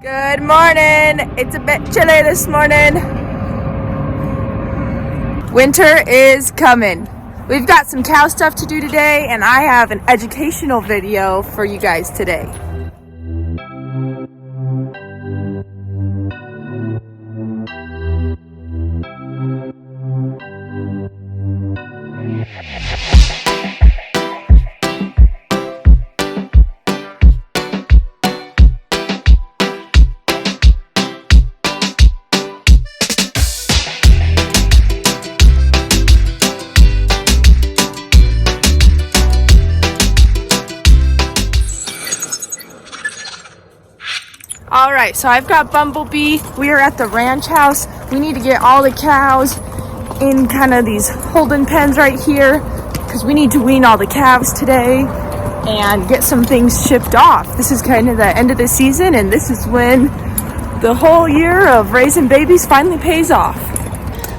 Good morning. It's a bit chilly this morning. Winter is coming. We've got some cow stuff to do today, and I have an educational video for you guys today. Alright, so I've got Bumblebee. We are at the ranch house. We need to get all the cows in kind of these holding pens right here because we need to wean all the calves today and get some things shipped off. This is kind of the end of the season, and this is when the whole year of raising babies finally pays off.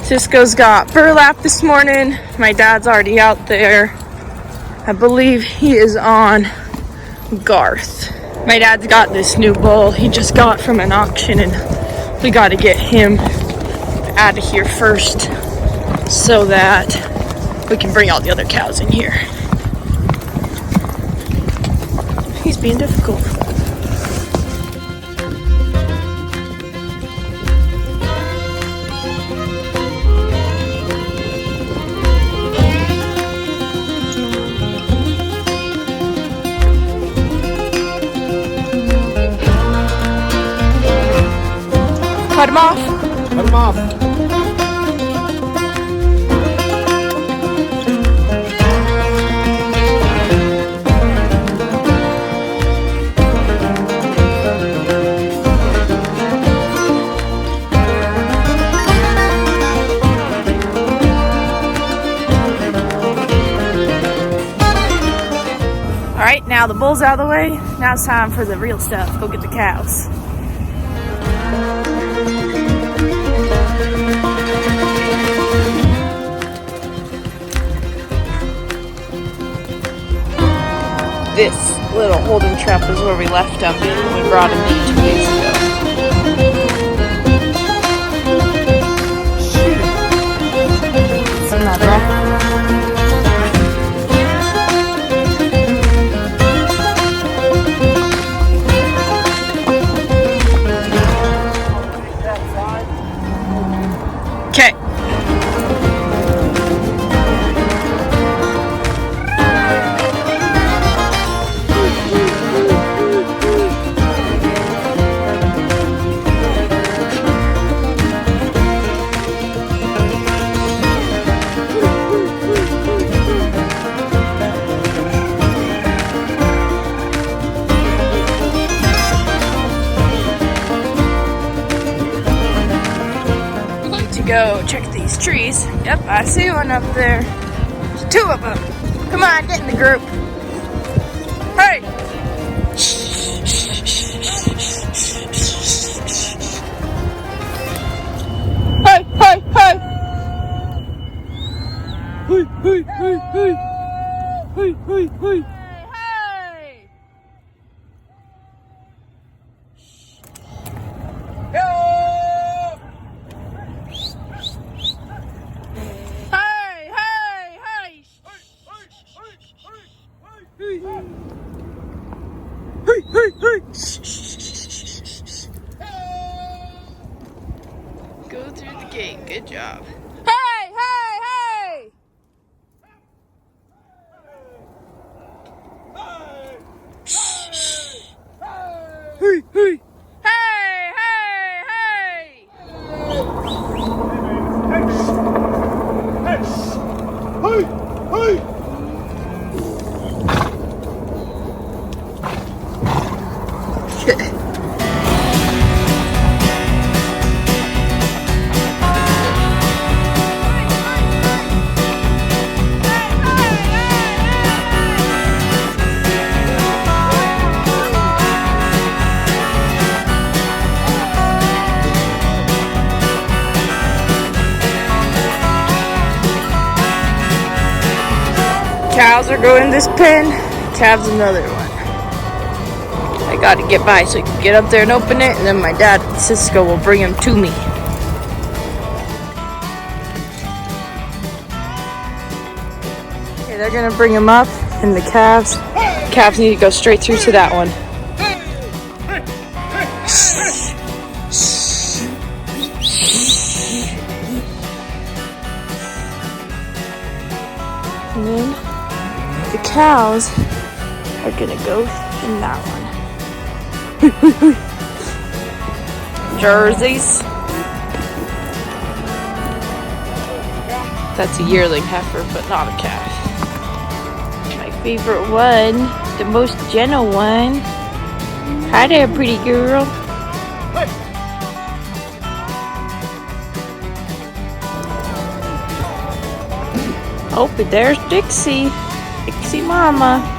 Cisco's got burlap this morning. My dad's already out there. I believe he is on Garth. My dad's got this new bull he just got from an auction, and we got to get him out of here first so that we can bring all the other cows in here. He's being difficult. Cut him off. Cut him off. All right, now the bull's out of the way. Now it's time for the real stuff. Go get the cows. This little holding trap is where we left him when we brought him in 2 days ago. It's another. Okay. Go check these trees. Yep, I see one up there. There's 2 of them. Come on, get in the group. Hey! Hey, hey, hey! Hey, hey, hey, hey! Hey, hey, hey! Hey! Hey, hey, hey! Go through the gate. Good job. Hey, hey, hey! Hey, hey! Hey, hey, hey! Hey, hey! Cows are going in this pen, calves another one. I I gotta get by so I can get up there and open it, and then my dad, Cisco, will bring them to me. Okay, they're gonna bring them up, and the calves need to go straight through to that one. And then the cows are gonna go in that one. Jerseys. That's a yearling heifer, but not a calf. My favorite one, the most gentle one. Hi there, pretty girl. Oh, but there's Dixie. Dixie Mama.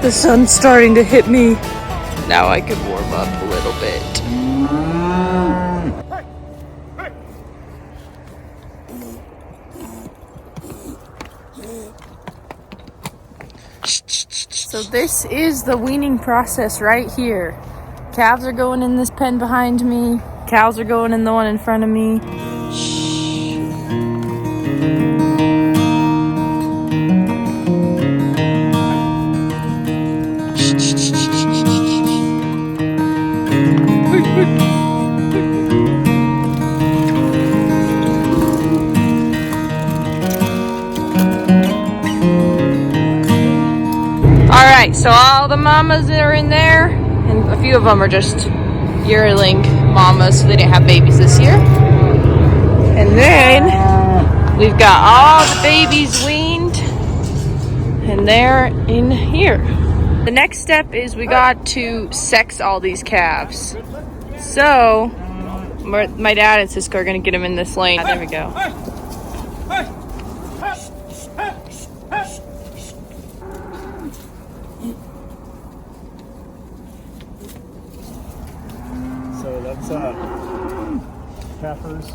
The sun's starting to hit me. Now I can warm up a little bit. So this is the weaning process right here. Calves are going in this pen behind me. Cows are going in the one in front of me. Alright, so all the mamas are in there, and a few of them are just yearling mamas, so they didn't have babies this year. And then we've got all the babies weaned, and they're in here. The next step is we got to sex all these calves. So my dad and Cisco are gonna get them in this lane. There we go. So that's heifers,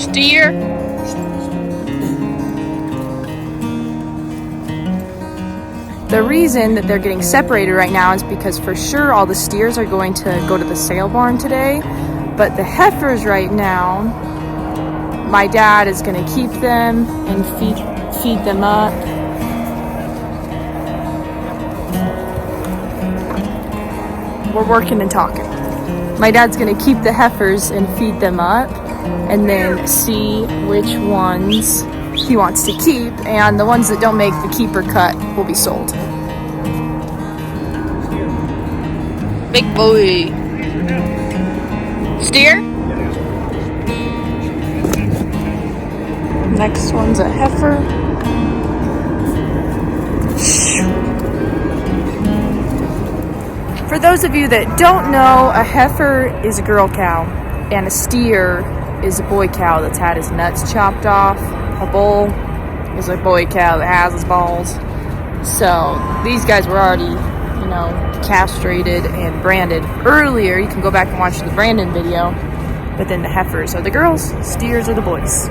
Steer. The reason that they're getting separated right now is because for sure all the steers are going to go to the sale barn today, but the heifers right now, my dad is going to keep them and feed them up. We're working and talking. My dad's going to keep the heifers and feed them up, and then see which ones he wants to keep, and the ones that don't make the keeper cut will be sold. Big boy. Steer. Next one's a heifer. For those of you that don't know, a heifer is a girl cow, and a steer is a boy cow that's had his nuts chopped off. A bull is a boy cow that has his balls. So these guys were already, castrated and branded earlier. You can go back and watch the Brandon video. But then the heifers are the girls, steers are the boys.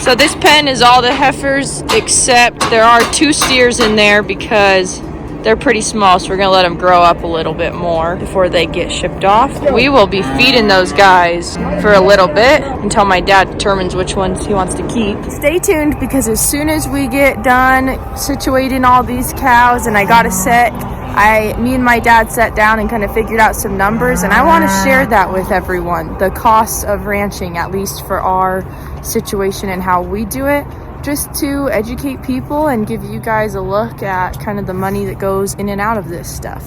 So this pen is all the heifers, except there are 2 steers in there because they're pretty small, so we're gonna let them grow up a little bit more before they get shipped off. We will be feeding those guys for a little bit until my dad determines which ones he wants to keep. Stay tuned, because as soon as we get done situating all these cows and I got a set, me and my dad sat down and kind of figured out some numbers, and I want to share that with everyone, the costs of ranching, at least for our situation and how we do it, just to educate people and give you guys a look at kind of the money that goes in and out of this stuff.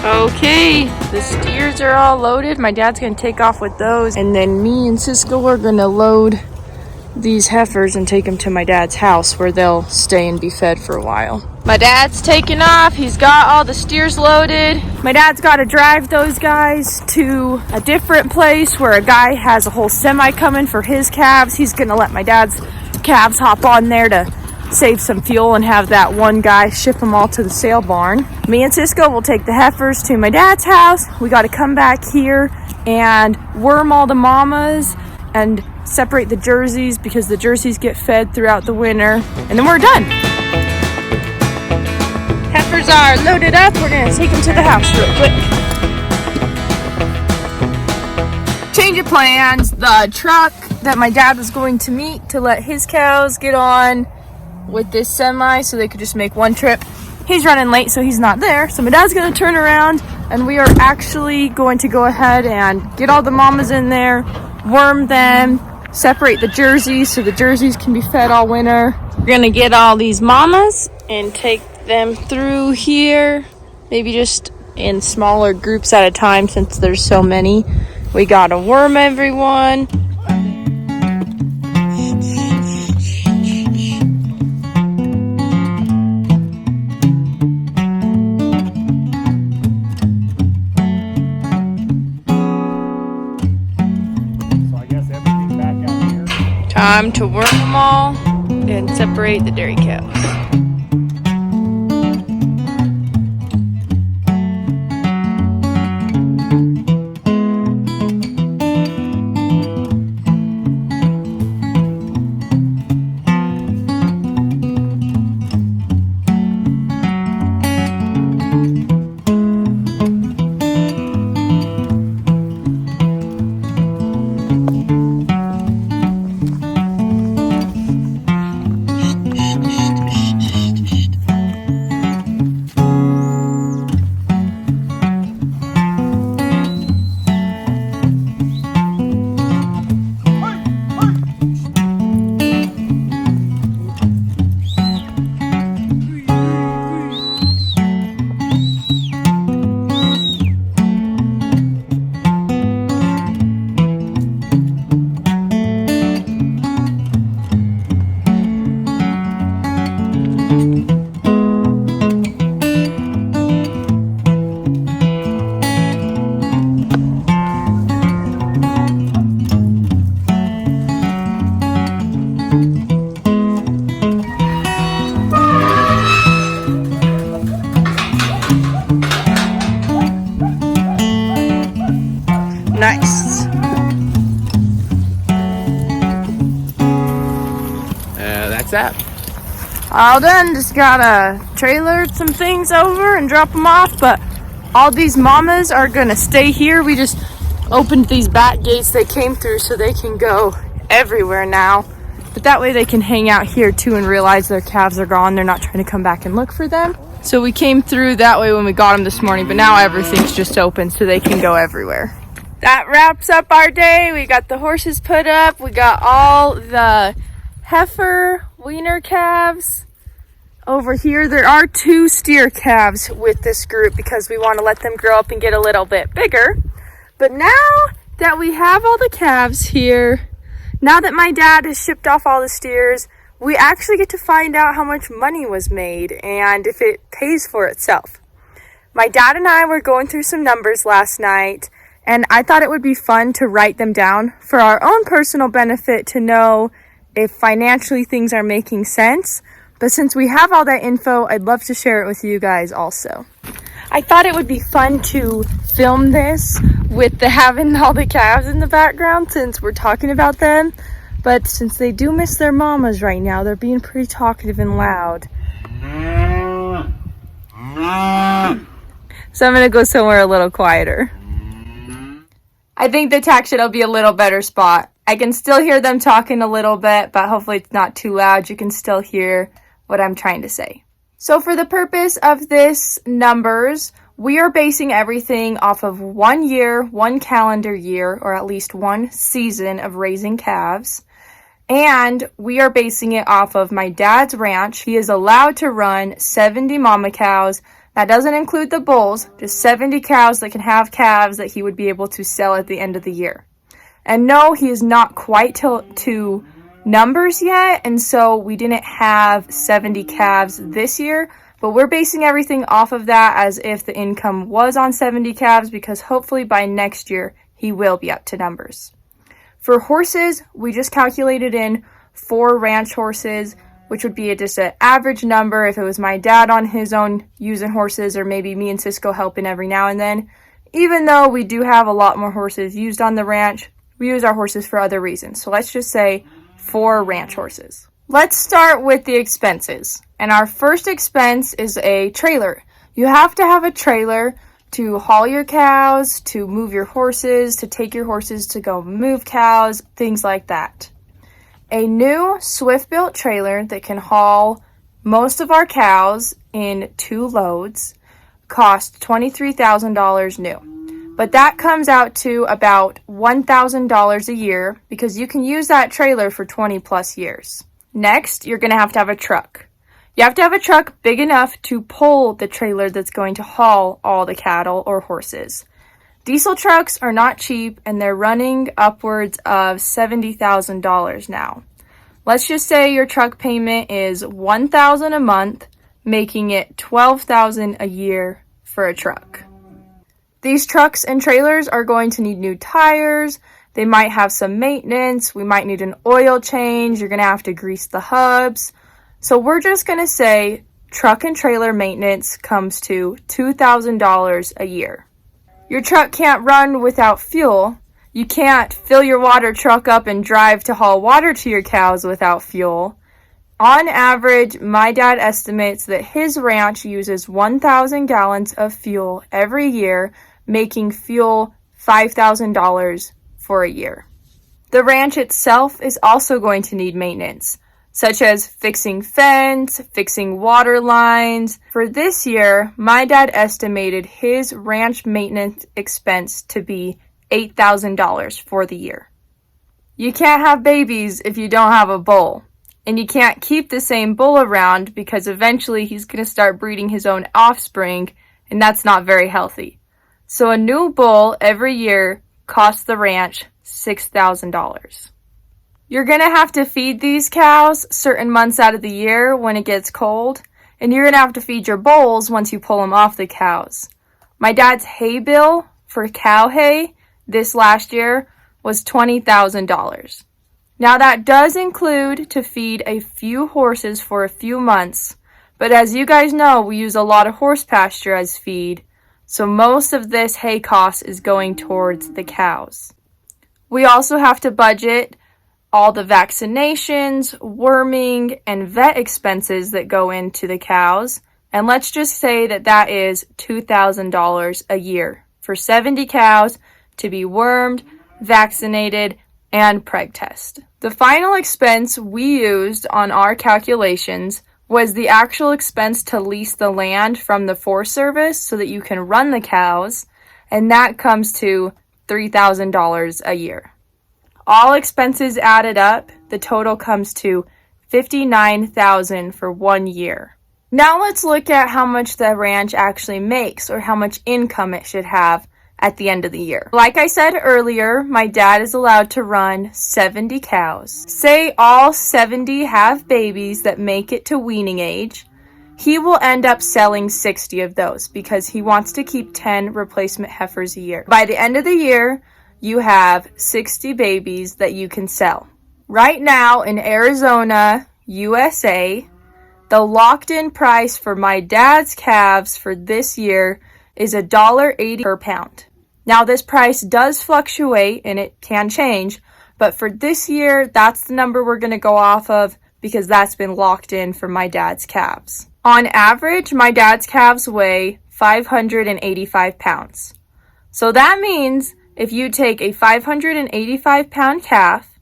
Okay, the steers are all loaded. My dad's gonna take off with those, and then me and Cisco are gonna load these heifers and take them to my dad's house where they'll stay and be fed for a while. My dad's taking off. He's got all the steers loaded. My dad's got to drive those guys to a different place where a guy has a whole semi coming for his calves. He's going to let my dad's calves hop on there to save some fuel and have that one guy ship them all to the sale barn. Me and Cisco will take the heifers to my dad's house. We got to come back here and worm all the mamas and separate the jerseys because the jerseys get fed throughout the winter, and then we're done. Heifers are loaded up. We're gonna take them to the house real quick. Change of plans. The truck that my dad was going to meet to let his cows get on with this semi so they could just make one trip, he's running late, so he's not there. So my dad's gonna turn around and we are actually going to go ahead and get all the mamas in there, worm them, separate the jerseys so the jerseys can be fed all winter. We're gonna get all these mamas and take them through here, maybe just in smaller groups at a time since there's so many. We gotta worm everyone. Time to worm them all and separate the dairy cows. Nice. That's that. All done. Just gotta trailer some things over and drop them off, but all these mamas are gonna stay here. We just opened these back gates they came through so they can go everywhere now, but that way they can hang out here too and realize their calves are gone. They're not trying to come back and look for them. So we came through that way when we got them this morning, but now everything's just open so they can go everywhere. That wraps up our day. We got the horses put up. We got all the heifer weaner calves over here. There are 2 steer calves with this group because we want to let them grow up and get a little bit bigger. But now that we have all the calves here, now that my dad has shipped off all the steers, we actually get to find out how much money was made and if it pays for itself. My dad and I were going through some numbers last night, and I thought it would be fun to write them down for our own personal benefit to know if financially things are making sense. But since we have all that info, I'd love to share it with you guys also. I thought it would be fun to film this with having all the calves in the background since we're talking about them. But since they do miss their mamas right now, they're being pretty talkative and loud. So I'm going to go somewhere a little quieter. I think the tack shed will be a little better spot. I can still hear them talking a little bit, but hopefully it's not too loud. You can still hear what I'm trying to say. So for the purpose of this numbers, we are basing everything off of 1 year, 1 calendar year, or at least 1 season of raising calves. And we are basing it off of my dad's ranch. He is allowed to run 70 mama cows. That doesn't include the bulls, just 70 cows that can have calves that he would be able to sell at the end of the year. And no, he is not quite to numbers yet, and so we didn't have 70 calves this year, but we're basing everything off of that as if the income was on 70 calves, because hopefully by next year he will be up to numbers. For horses, we just calculated in 4 ranch horses, which would be just an average number if it was my dad on his own using horses, or maybe me and Cisco helping every now and then. Even though we do have a lot more horses used on the ranch, we use our horses for other reasons. So let's just say 4 ranch horses. Let's start with the expenses. And our first expense is a trailer. You have to have a trailer to haul your cows, to move your horses, to take your horses to go move cows, things like that. A new Swift-built trailer that can haul most of our cows in 2 loads costs $23,000 new. But that comes out to about $1,000 a year because you can use that trailer for 20 plus years. Next, you're going to have a truck. You have to have a truck big enough to pull the trailer that's going to haul all the cattle or horses. Diesel trucks are not cheap, and they're running upwards of $70,000 now. Let's just say your truck payment is $1,000 a month, making it $12,000 a year for a truck. These trucks and trailers are going to need new tires. They might have some maintenance. We might need an oil change. You're going to have to grease the hubs. So we're just going to say truck and trailer maintenance comes to $2,000 a year. Your truck can't run without fuel. You can't fill your water truck up and drive to haul water to your cows without fuel. On average, my dad estimates that his ranch uses 1,000 gallons of fuel every year, making fuel $5,000 for a year. The ranch itself is also going to need maintenance, such as fixing fence, fixing water lines. For this year, my dad estimated his ranch maintenance expense to be $8,000 for the year. You can't have babies if you don't have a bull. And you can't keep the same bull around because eventually he's going to start breeding his own offspring, and that's not very healthy. So a new bull every year costs the ranch $6,000. You're going to have to feed these cows certain months out of the year when it gets cold, and you're going to have to feed your bulls once you pull them off the cows. My dad's hay bill for cow hay this last year was $20,000. Now that does include to feed a few horses for a few months, but as you guys know, we use a lot of horse pasture as feed, so most of this hay cost is going towards the cows. We also have to budget all the vaccinations, worming, and vet expenses that go into the cows, and let's just say that that is $2,000 a year for 70 cows to be wormed, vaccinated, and preg test. The final expense we used on our calculations was the actual expense to lease the land from the Forest Service so that you can run the cows, and that comes to $3,000 a year. All expenses added up, the total comes to $59,000 for 1 year. Now let's look at how much the ranch actually makes, or how much income it should have at the end of the year. Like I said earlier, my dad is allowed to run 70 cows. Say all 70 have babies that make it to weaning age. He will end up selling 60 of those because he wants to keep 10 replacement heifers a year. By the end of the year, you have 60 babies that you can sell. Right now in Arizona, USA, the locked-in price for my dad's calves for this year is $1.80 per pound. Now this price does fluctuate and it can change, but for this year, that's the number we're going to go off of because that's been locked in for my dad's calves. On average, my dad's calves weigh 585 pounds. So that means if you take a 585 pound calf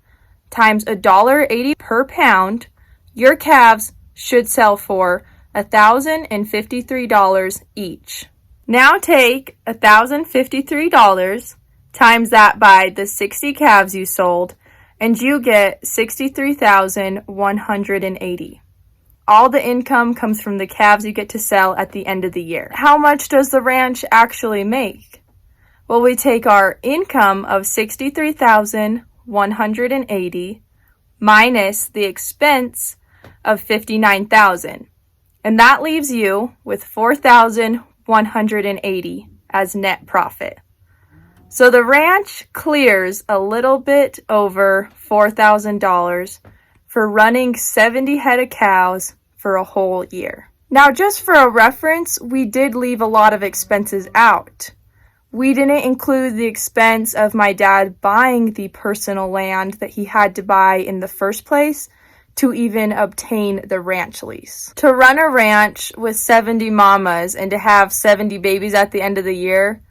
times $1.80 per pound, your calves should sell for $1,053 each. Now take $1,053 times that by the 60 calves you sold, and you get $63,180. All the income comes from the calves you get to sell at the end of the year. How much does the ranch actually make? Well, we take our income of $63,180, minus the expense of $59,000. And that leaves you with $4,180 as net profit. So the ranch clears a little bit over $4,000 for running 70 head of cows for a whole year. Now, just for a reference, we did leave a lot of expenses out. We didn't include the expense of my dad buying the personal land that he had to buy in the first place to even obtain the ranch lease. To run a ranch with 70 mamas and to have 70 babies at the end of the year,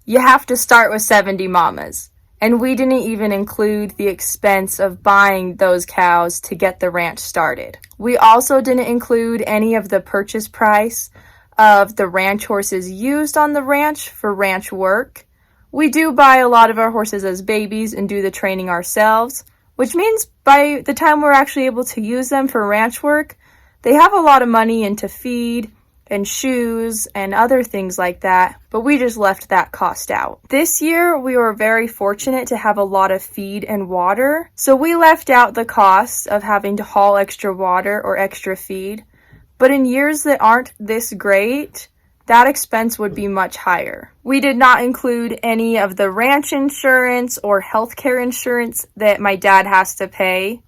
you have to start with 70 mamas. And we didn't even include the expense of buying those cows to get the ranch started. We also didn't include any of the purchase price of the ranch horses used on the ranch for ranch work. We do buy a lot of our horses as babies and do the training ourselves, which means by the time we're actually able to use them for ranch work, they have a lot of money into feed and shoes and other things like that, but we just left that cost out. This year, we were very fortunate to have a lot of feed and water, so we left out the costs of having to haul extra water or extra feed. But in years that aren't this great, that expense would be much higher. We did not include any of the ranch insurance or healthcare insurance that my dad has to pay.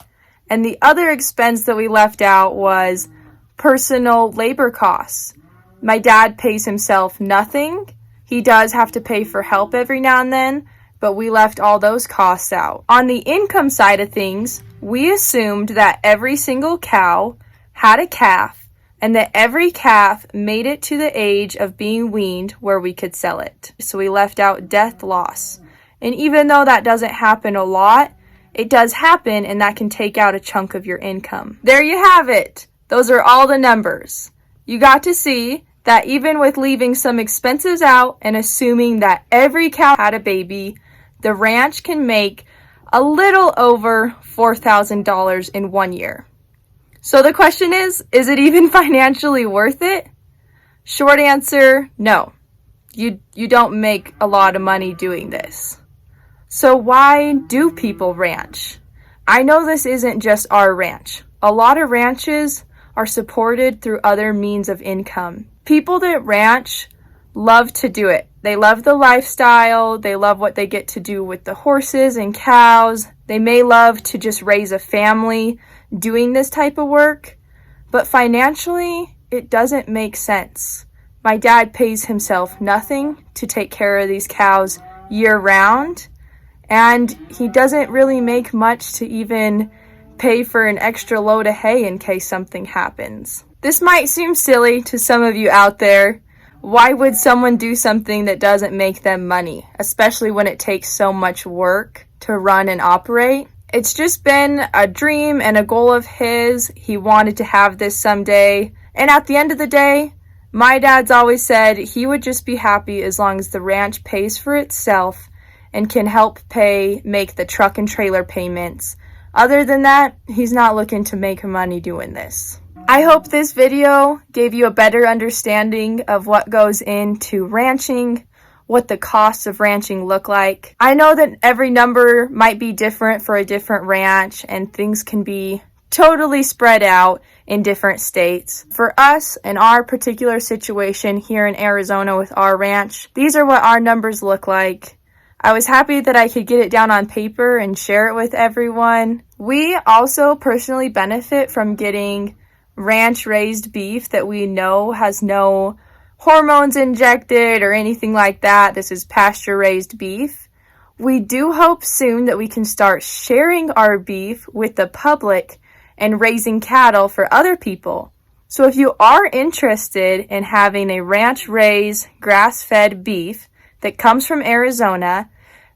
And the other expense that we left out was personal labor costs. My dad pays himself nothing. He does have to pay for help every now and then, but we left all those costs out. On the income side of things, we assumed that every single cow had a calf and that every calf made it to the age of being weaned where we could sell it. So we left out death loss. And even though that doesn't happen a lot, it does happen, and that can take out a chunk of your income. There you have it. Those are all the numbers. You got to see that even with leaving some expenses out and assuming that every cow had a baby, the ranch can make a little over $4,000 in 1 year. So the question is it even financially worth it? Short answer, no. You don't make a lot of money doing this. So why do people ranch? I know this isn't just our ranch. A lot of ranches are supported through other means of income. People that ranch love to do it. They love the lifestyle. They love what they get to do with the horses and cows. They may love to just raise a family doing this type of work, but financially, it doesn't make sense. My dad pays himself nothing to take care of these cows year round, and he doesn't really make much to even pay for an extra load of hay in case something happens. This might seem silly to some of you out there. Why would someone do something that doesn't make them money, especially when it takes so much work to run and operate? It's just been a dream and a goal of his. He wanted to have this someday. And at the end of the day, my dad's always said he would just be happy as long as the ranch pays for itself and can help make the truck and trailer payments. Other than that, he's not looking to make money doing this. I hope this video gave you a better understanding of what goes into ranching, what the costs of ranching look like. I know that every number might be different for a different ranch and things can be totally spread out in different states. For us, in our particular situation here in Arizona with our ranch, these are what our numbers look like. I was happy that I could get it down on paper and share it with everyone. We also personally benefit from getting ranch-raised beef that we know has no hormones injected or anything like that. This is pasture-raised beef. We do hope soon that we can start sharing our beef with the public and raising cattle for other people. So if you are interested in having a ranch-raised, grass-fed beef that comes from Arizona,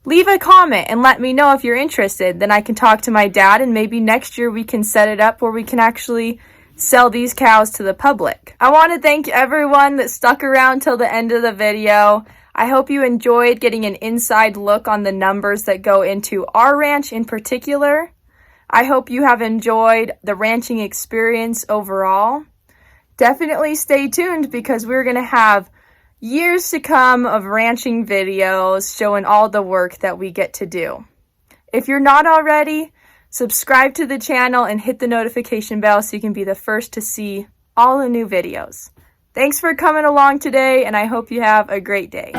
leave a comment and let me know if you're interested. Then I can talk to my dad and maybe next year we can set it up where we can actually sell these cows to the public. I want to thank everyone that stuck around till the end of the video. I hope you enjoyed getting an inside look on the numbers that go into our ranch in particular. I hope you have enjoyed the ranching experience overall. Definitely stay tuned because we're going to have years to come of ranching videos showing all the work that we get to do. If you're not already, Subscribe to the channel and hit the notification bell so you can be the first to see all the new videos. Thanks for coming along today, and I hope you have a great day.